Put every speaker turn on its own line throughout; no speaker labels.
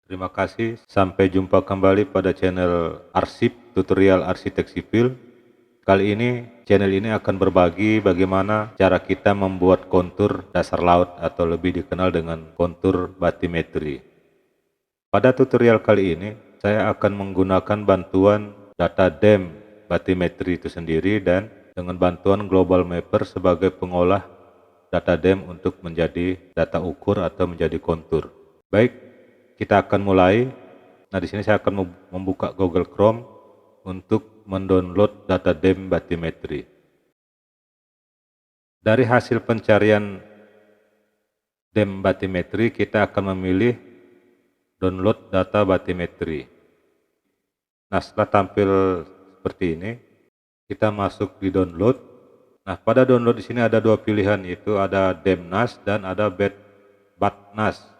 Terima kasih, sampai jumpa kembali pada channel Arsip Tutorial Arsitek Sipil. Kali ini channel ini akan berbagi bagaimana cara kita membuat kontur dasar laut atau lebih dikenal dengan kontur batimetri. Pada tutorial kali ini saya akan menggunakan bantuan data DEM batimetri itu sendiri dan dengan bantuan Global Mapper sebagai pengolah data DEM untuk menjadi data ukur atau menjadi kontur. Baik, kita akan mulai. Nah, di sini saya akan membuka Google Chrome untuk mendownload data DEM batimetri. Dari hasil pencarian DEM batimetri, kita akan memilih download data batimetri. Nah, setelah tampil seperti ini, kita masuk di download. Nah, pada download di sini ada dua pilihan, yaitu ada DEMNAS dan ada BATNAS.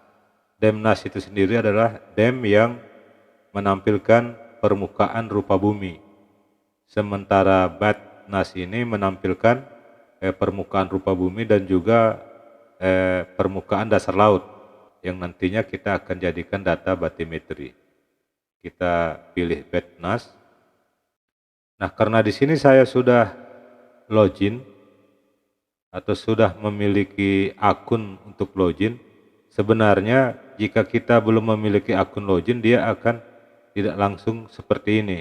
DEMNAS itu sendiri adalah DEM yang menampilkan permukaan rupa bumi. Sementara BATNAS ini menampilkan permukaan rupa bumi dan juga permukaan dasar laut yang nantinya kita akan jadikan data batimetri. Kita pilih BATNAS. Nah, karena di sini saya sudah login atau sudah memiliki akun untuk login, sebenarnya jika kita belum memiliki akun login, dia akan tidak langsung seperti ini.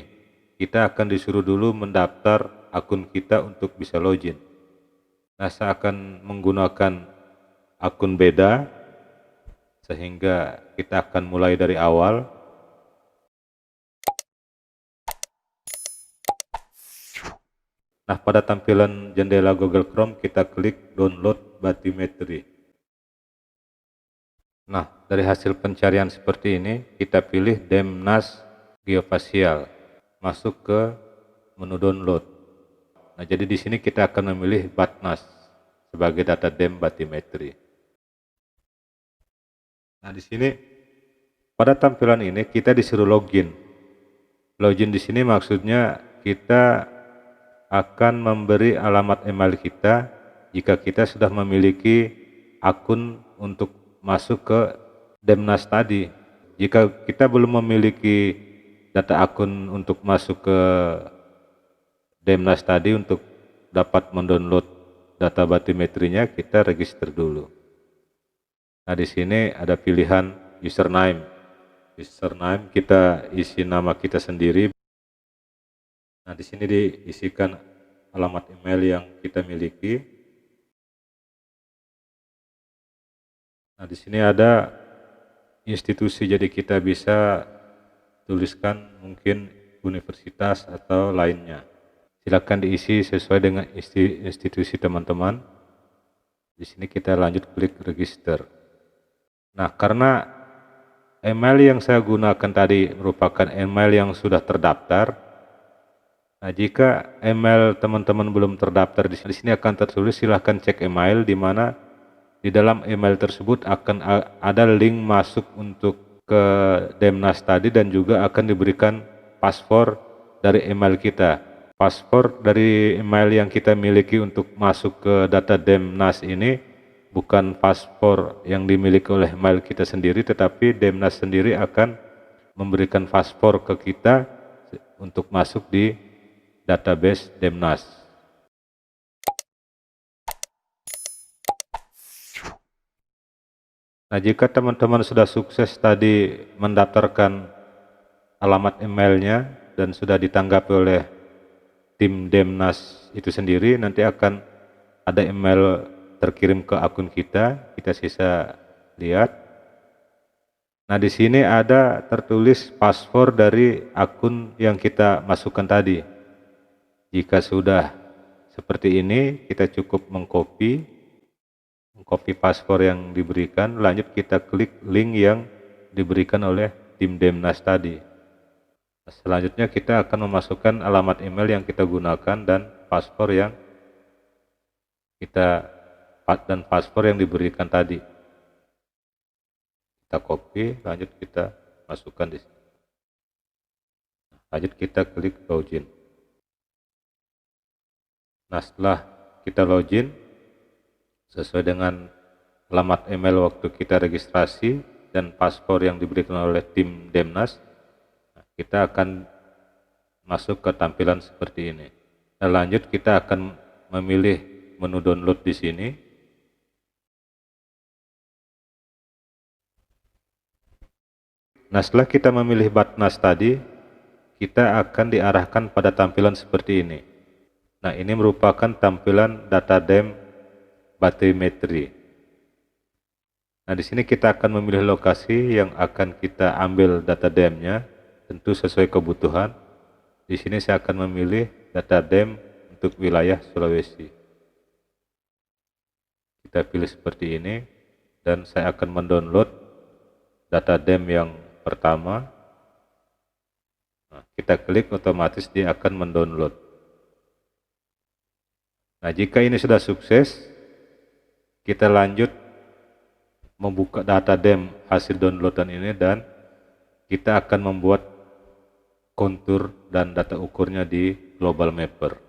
Kita akan disuruh dulu mendaftar akun kita untuk bisa login. Nah, saya akan menggunakan akun beda, sehingga kita akan mulai dari awal. Nah, pada tampilan jendela Google Chrome, kita klik download batimetri. Nah, dari hasil pencarian seperti ini, kita pilih DEMNAS geospasial, masuk ke menu download. Nah, jadi di sini kita akan memilih BATNAS sebagai data DEM batimetri. Nah, di sini pada tampilan ini kita disuruh login. Login di sini maksudnya kita akan memberi alamat email kita jika kita sudah memiliki akun untuk masuk ke DEMNAS tadi. Jika kita belum memiliki data akun untuk masuk ke DEMNAS tadi, untuk dapat mendownload data batimetrinya, kita register dulu. Nah, di sini ada pilihan username. Username kita isi nama kita sendiri. Nah, di sini diisikan alamat email yang kita miliki. Nah, di sini ada institusi, jadi kita bisa tuliskan mungkin universitas atau lainnya. Silakan diisi sesuai dengan institusi teman-teman. Di sini kita lanjut klik register. Nah, karena email yang saya gunakan tadi merupakan email yang sudah terdaftar. Nah, jika email teman-teman belum terdaftar, di sini akan tertulis silahkan cek email, di mana di dalam email tersebut akan ada link masuk untuk ke DEMNAS tadi dan juga akan diberikan password dari email kita. Password dari email yang kita miliki untuk masuk ke data DEMNAS ini bukan password yang dimiliki oleh email kita sendiri, tetapi DEMNAS sendiri akan memberikan password ke kita untuk masuk di database DEMNAS. Nah, jika teman-teman sudah sukses tadi mendaftarkan alamat emailnya dan sudah ditanggapi oleh tim DEMNAS itu sendiri, nanti akan ada email terkirim ke akun kita sisa lihat. Nah, di sini ada tertulis password dari akun yang kita masukkan tadi. Jika sudah seperti ini, kita cukup mengcopy password yang diberikan, lanjut kita klik link yang diberikan oleh tim DEMNAS tadi. Selanjutnya kita akan memasukkan alamat email yang kita gunakan dan password yang diberikan tadi. Kita copy, lanjut kita masukkan di sini. Lanjut kita klik login. Nah, setelah kita login sesuai dengan alamat email waktu kita registrasi dan paspor yang diberikan oleh tim Demnas, kita akan masuk ke tampilan seperti ini. Nah, lanjut kita akan memilih menu download di sini. Nah, setelah kita memilih Batnas tadi, kita akan diarahkan pada tampilan seperti ini. Nah, ini merupakan tampilan data DEM batimetri. Nah, di sini kita akan memilih lokasi yang akan kita ambil data DEM-nya, tentu sesuai kebutuhan. Di sini saya akan memilih data DEM untuk wilayah Sulawesi. Kita pilih seperti ini, dan saya akan mendownload data DEM yang pertama. Nah, kita klik, otomatis dia akan mendownload. Nah, jika ini sudah sukses, kita lanjut membuka data DEM hasil downloadan ini, dan kita akan membuat kontur dan data ukurnya di Global Mapper.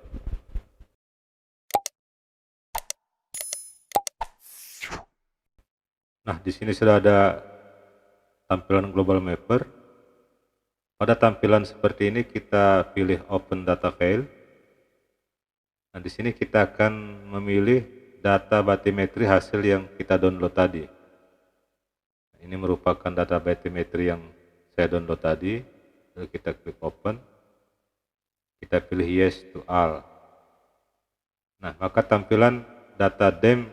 Nah, di sini sudah ada tampilan Global Mapper. Pada tampilan seperti ini kita pilih Open Data File. Nah, di sini kita akan memilih data batimetri hasil yang kita download tadi. Ini merupakan data batimetri yang saya download tadi. Lalu kita klik Open. Kita pilih Yes to All. Nah, maka tampilan data DEM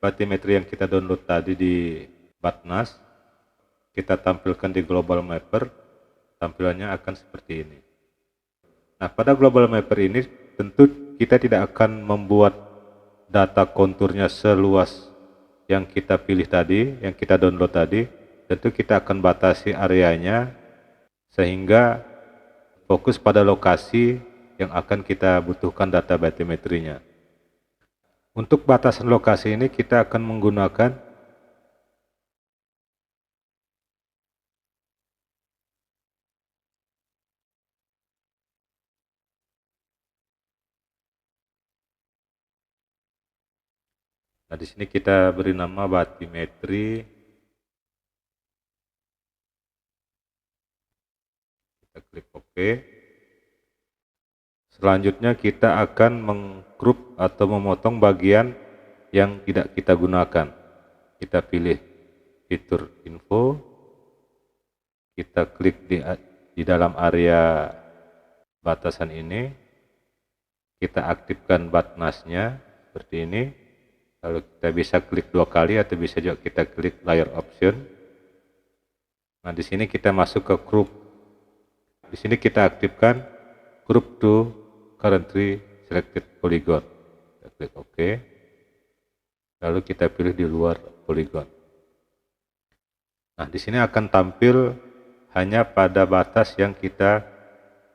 batimetri yang kita download tadi di Batnas, kita tampilkan di Global Mapper. Tampilannya akan seperti ini. Nah, pada Global Mapper ini tentu kita tidak akan membuat data konturnya seluas yang kita pilih tadi, yang kita download tadi. Tentu kita akan batasi areanya sehingga fokus pada lokasi yang akan kita butuhkan data batimetrinya. Untuk batasan lokasi ini kita akan menggunakan Nah, di sini kita beri nama batimetri. Kita klik OK. Selanjutnya kita akan mengcrop atau memotong bagian yang tidak kita gunakan. Kita pilih fitur info. Kita klik di dalam area batasan ini. Kita aktifkan Batnasnya seperti ini. Lalu kita bisa klik 2 kali atau bisa juga kita klik layer option. Nah, di sini kita masuk ke group. Di sini kita aktifkan group to currently selected polygon. Kita klik OK. Lalu kita pilih di luar polygon. Nah, di sini akan tampil hanya pada batas yang kita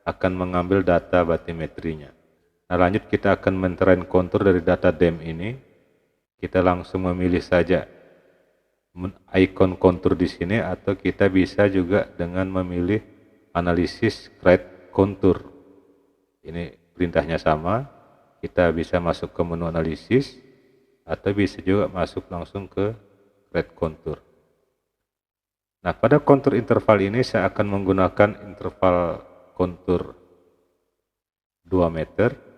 akan mengambil data batimetrinya. Nah, lanjut kita akan men-train kontur dari data DEM ini. Kita langsung memilih saja ikon kontur di sini, atau kita bisa juga dengan memilih analisis create kontur. Ini perintahnya sama. Kita bisa masuk ke menu analisis atau bisa juga masuk langsung ke create kontur. Nah, pada kontur interval ini saya akan menggunakan interval kontur 2 meter.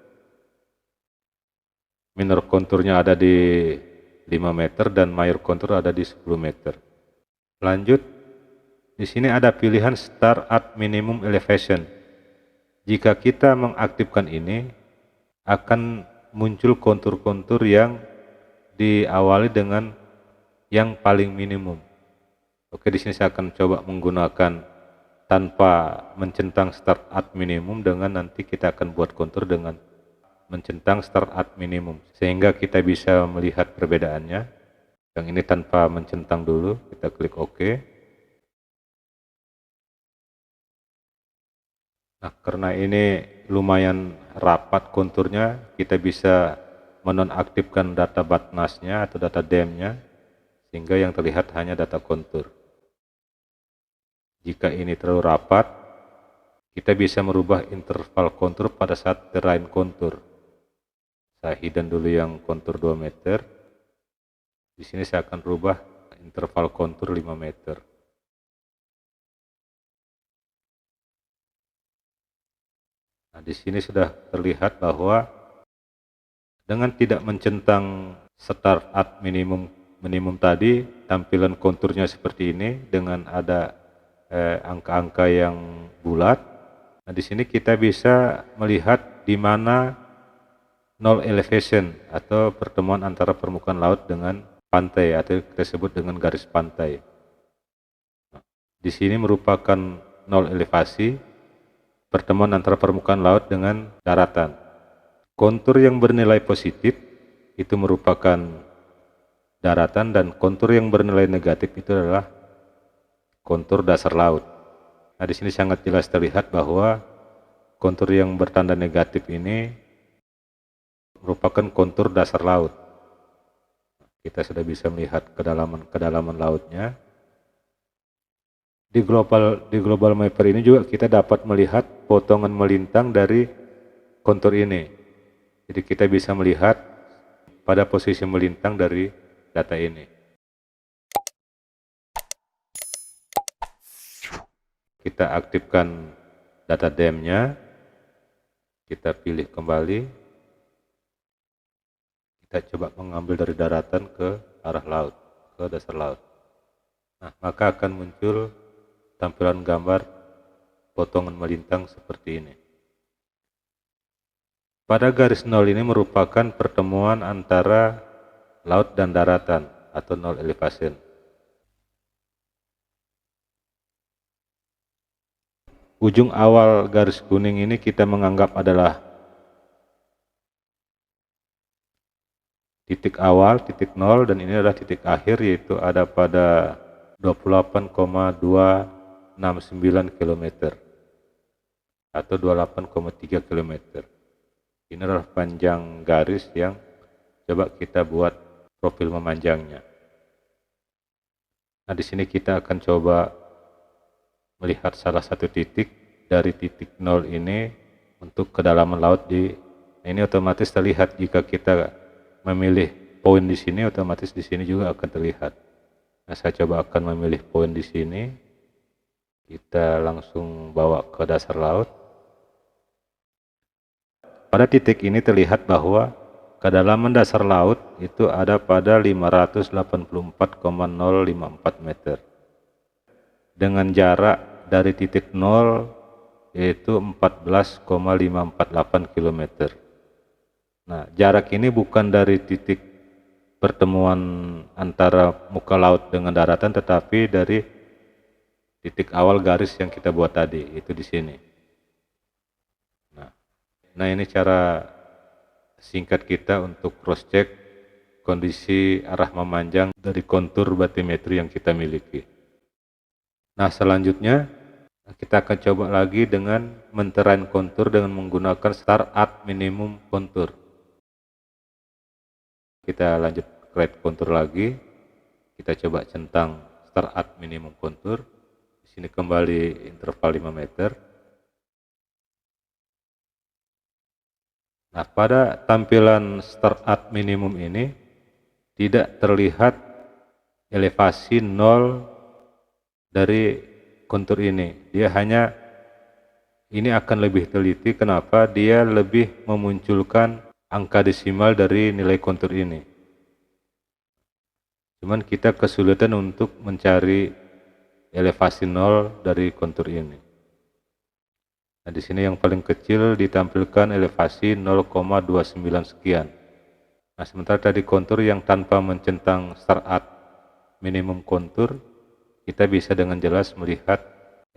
Minor konturnya ada di 5 meter dan major kontur ada di 10 meter. Lanjut, di sini ada pilihan Start at Minimum Elevation. Jika kita mengaktifkan ini, akan muncul kontur-kontur yang diawali dengan yang paling minimum. Oke, di sini saya akan coba menggunakan tanpa mencentang Start at Minimum, dengan nanti kita akan buat kontur dengan mencentang start at minimum, sehingga kita bisa melihat perbedaannya. Yang ini tanpa mencentang dulu, kita klik OK. Nah, karena ini lumayan rapat konturnya, kita bisa menonaktifkan data Batnasnya atau data DEM-nya, sehingga yang terlihat hanya data kontur. Jika ini terlalu rapat, kita bisa merubah interval kontur pada saat terrain kontur. Saya hidden dulu yang kontur 2 meter. Di sini saya akan rubah interval kontur 5 meter. Nah, di sini sudah terlihat bahwa dengan tidak mencentang start at minimum tadi, tampilan konturnya seperti ini dengan ada angka-angka yang bulat. Nah, di sini kita bisa melihat di mana null elevation atau pertemuan antara permukaan laut dengan pantai atau kita sebut dengan garis pantai. Nah, di sini merupakan nol elevasi, pertemuan antara permukaan laut dengan daratan. Kontur yang bernilai positif itu merupakan daratan dan kontur yang bernilai negatif itu adalah kontur dasar laut. Nah, di sini sangat jelas terlihat bahwa kontur yang bertanda negatif ini merupakan kontur dasar laut. Kita sudah bisa melihat kedalaman lautnya. Di global mapper ini juga kita dapat melihat potongan melintang dari kontur ini. Jadi kita bisa melihat pada posisi melintang dari data ini. Kita aktifkan data DEM-nya, kita pilih kembali, kita coba mengambil dari daratan ke arah laut, ke dasar laut. Nah, maka akan muncul tampilan gambar potongan melintang seperti ini. Pada garis nol ini merupakan pertemuan antara laut dan daratan atau null elevation. Ujung awal garis kuning ini kita menganggap adalah titik awal, titik nol, dan ini adalah titik akhir, yaitu ada pada 28,269 km atau 28,3 km. Ini adalah panjang garis yang coba kita buat profil memanjangnya. Nah, di sini kita akan coba melihat salah satu titik dari titik nol ini untuk kedalaman laut ini otomatis terlihat jika kita memilih poin di sini, otomatis di sini juga akan terlihat. Nah, saya coba akan memilih poin di sini. Kita langsung bawa ke dasar laut. Pada titik ini terlihat bahwa kedalaman dasar laut itu ada pada 584,054 meter. Dengan jarak dari titik nol yaitu 14,548 km. Nah, jarak ini bukan dari titik pertemuan antara muka laut dengan daratan, tetapi dari titik awal garis yang kita buat tadi, itu di sini. Nah, ini cara singkat kita untuk cross check kondisi arah memanjang dari kontur batimetri yang kita miliki. Nah, selanjutnya kita akan coba lagi dengan menterrain kontur dengan menggunakan start at minimum kontur. Kita lanjut create kontur lagi. Kita coba centang start at minimum kontur. Di sini kembali interval 5 meter. Nah, pada tampilan start at minimum ini tidak terlihat elevasi nol dari kontur ini. Dia hanya, ini akan lebih teliti, kenapa? Dia lebih memunculkan angka desimal dari nilai kontur ini. Cuman kita kesulitan untuk mencari elevasi nol dari kontur ini. Nah, di sini yang paling kecil ditampilkan elevasi 0,29 sekian. Nah, sementara tadi kontur yang tanpa mencentang start at minimum kontur, kita bisa dengan jelas melihat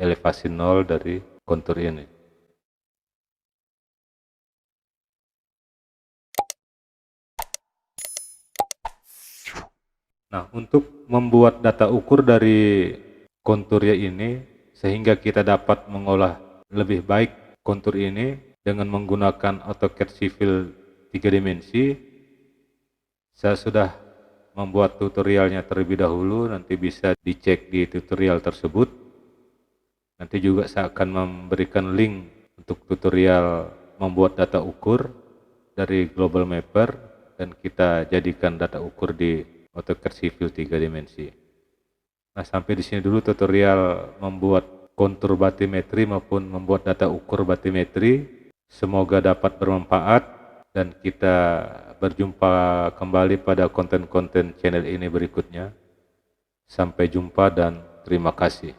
elevasi nol dari kontur ini. Nah, untuk membuat data ukur dari konturnya ini sehingga kita dapat mengolah lebih baik kontur ini dengan menggunakan AutoCAD Civil 3 dimensi, saya sudah membuat tutorialnya terlebih dahulu, nanti bisa dicek di tutorial tersebut. Nanti juga saya akan memberikan link untuk tutorial membuat data ukur dari Global Mapper dan kita jadikan data ukur di AutoCAD Civil 3 dimensi. Nah, sampai di sini dulu tutorial membuat kontur batimetri maupun membuat data ukur batimetri. Semoga dapat bermanfaat dan kita berjumpa kembali pada konten-konten channel ini berikutnya. Sampai jumpa dan terima kasih.